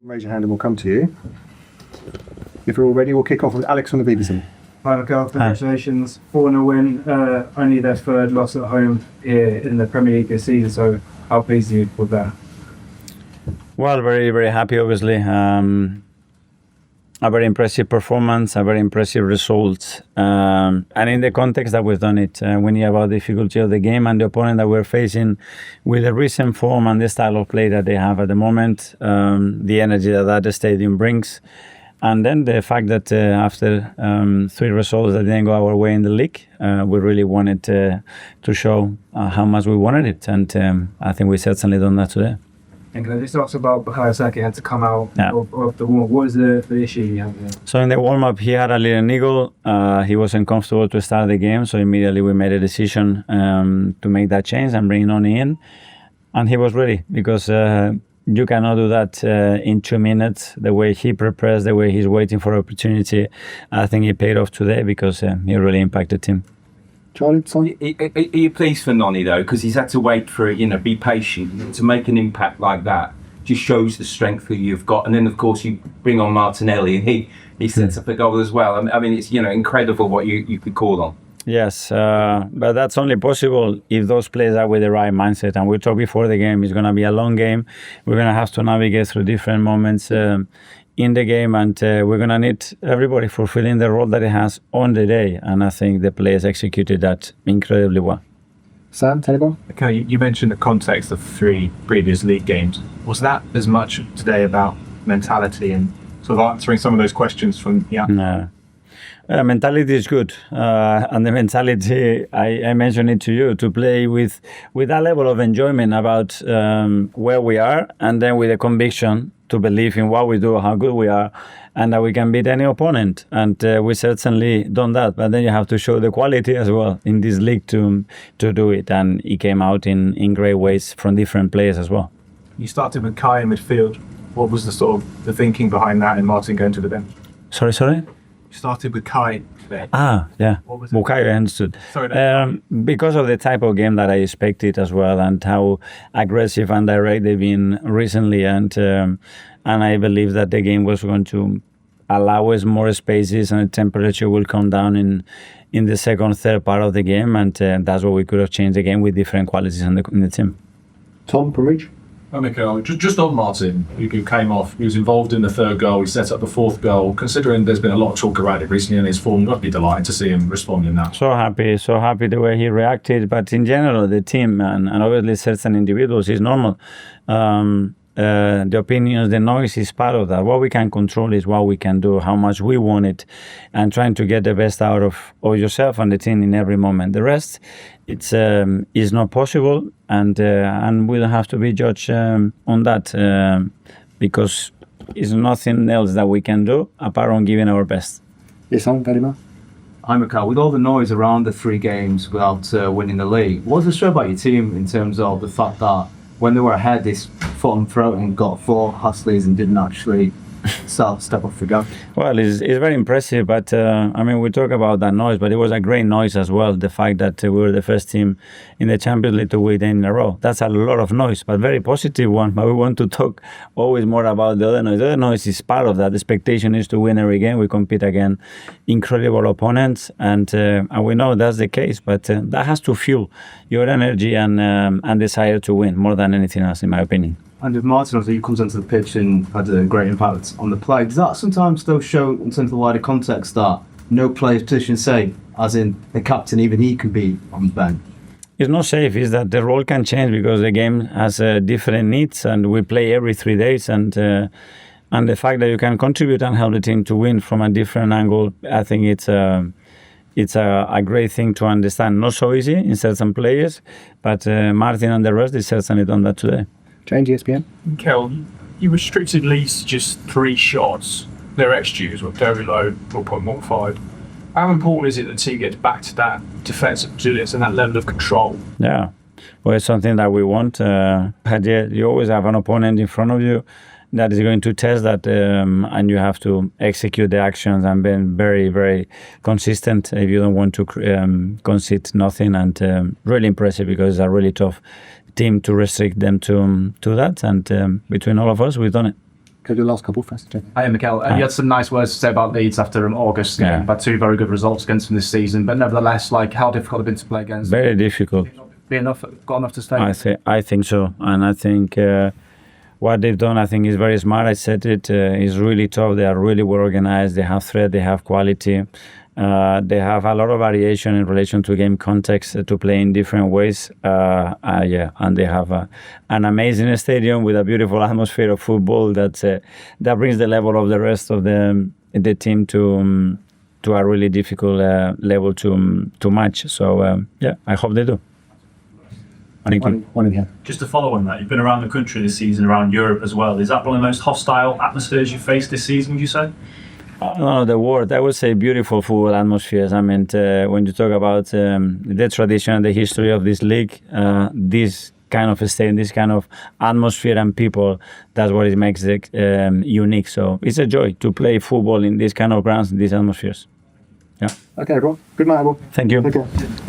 Raise your hand and we'll come to you. If you're all ready, we'll kick off with Alex from the BBC. Hi, Mikel. Congratulations. 4-0 win. Only their third loss at home here in the Premier League this season. So, how pleased are you with that? Well, very, very happy, obviously. A very impressive performance, a very impressive result. And in the context that we've done it, we knew about the difficulty of the game and the opponent that we're facing with the recent form and the style of play that they have at the moment, the energy that the stadium brings. And then the fact that after 3 results that didn't go our way in the league, we really wanted to show how much we wanted it. And I think we certainly done that today. And can I just ask about Bukayo Saka had to come out of the warm-up? What was the issue you had there? So in the warm-up, he had a little niggle. He wasn't comfortable to start the game, so immediately we made a decision to make that change and bring Noni in. And he was ready, because you cannot do that in 2 minutes. The way he prepares, the way he's waiting for opportunity, I think he paid off today because he really impacted him. Charlie, sorry? Are you pleased for Noni though? Because he's had to wait for, be patient. To make an impact like that just shows the strength that you've got. And then of course you bring on Martinelli and he sets up a goal as well. I mean, it's incredible what you could call on. Yes, but that's only possible if those players are with the right mindset. And we talked before the game, it's going to be a long game. We're going to have to navigate through different moments in the game, and we're going to need everybody fulfilling the role that it has on the day. And I think the players executed that incredibly well. Sam, Telegram? Okay, you mentioned the context of 3 previous league games. Was that as much today about mentality and sort of answering some of those questions from No. Mentality is good, and the mentality, I mentioned it to you, to play with that level of enjoyment about where we are, and then with a conviction to believe in what we do, how good we are, and that we can beat any opponent. And we certainly done that, but then you have to show the quality as well in this league to do it, and it came out in great ways from different players as well. You started with Kai in midfield. What was the thinking behind that and Martin going to the bench? Sorry? You started with Kai today. Yeah. What was it? Bukayo, understood. Sorry, because of the type of game that I expected as well, and how aggressive and direct they've been recently, and I believe that the game was going to allow us more spaces, and the temperature will come down in the second, third part of the game, and that's what we could have changed the game with different qualities in the team. Tom from Reach? Hi, Mikel. Just on Martin, who came off. He was involved in the 3rd goal. He set up the 4th goal. Considering there's been a lot of talk about it recently and his form, I'd be delighted to see him responding now. So happy the way he reacted. But in general, the team and obviously certain individuals is normal. The opinions, the noise is part of that. What we can control is what we can do, how much we want it, and trying to get the best out of yourself and the team in every moment. The rest, it's is not possible, and we'll have to be judged on that because it's nothing else that we can do apart from giving our best. Yes, I'm very much. Hi, Mikel. With all the noise around the 3 games without winning the league, what does it show about your team in terms of the fact that when they were ahead, they fought and throat and got 4 hustles and didn't actually step off the gun? Well, it's very impressive, but we talk about that noise, but it was a great noise as well. The fact that we were the first team in the Champions League to win in a row. That's a lot of noise, but very positive one. But we want to talk always more about the other noise. The other noise is part of that. The expectation is to win every game. We compete against incredible opponents, and we know that's the case. But that has to fuel your energy and desire to win more than anything else, in my opinion. And if Martin, he comes onto the pitch and had a great impact on the play, does that sometimes still show in terms of the wider context that no player's position is safe, as in the captain, even he can be on the bench? It's not safe, it's that the role can change because the game has different needs, and we play every 3 days, and the fact that you can contribute and help the team to win from a different angle, I think it's a great thing to understand. Not so easy in certain players, but Martin and the rest has certainly done that today. Change ESPN. Mikel, you restricted Leeds to just 3 shots. Their XGs were very low, 0.15. How important is it that the team gets back to that defensive resilience and that level of control? Yeah, well, it's something that we want. You always have an opponent in front of you that is going to test that, and you have to execute the actions and be very, very consistent if you don't want to concede nothing. And really impressive because it's a really tough team to restrict them to that. And between all of us, we've done it. Go to the last couple first. Jake. Hi, Mikel. You had some nice words to say about Leeds after August game, but 2 very good results against them this season. But nevertheless, like, how difficult have been to play against? Very difficult. Got enough to stay? I think so, and I think what they've done, I think, is very smart. I said it is really tough. They are really well organized. They have threat. They have quality. They have a lot of variation in relation to game context to play in different ways. And they have an amazing stadium with a beautiful atmosphere of football that brings the level of the rest of the team to a really difficult level to match. So I hope they do. Thank you. One in here. Just to follow on that, you've been around the country this season, around Europe as well. Is that one of the most hostile atmospheres you've faced this season, would you say? No, the word, I would say beautiful football atmospheres. I mean, when you talk about the tradition and the history of this league, this kind of stadium, this kind of atmosphere and people, that's what it makes it unique. So it's a joy to play football in these kind of grounds, in these atmospheres. Yeah. Okay, everyone. Good night, everyone. Thank you. Take care.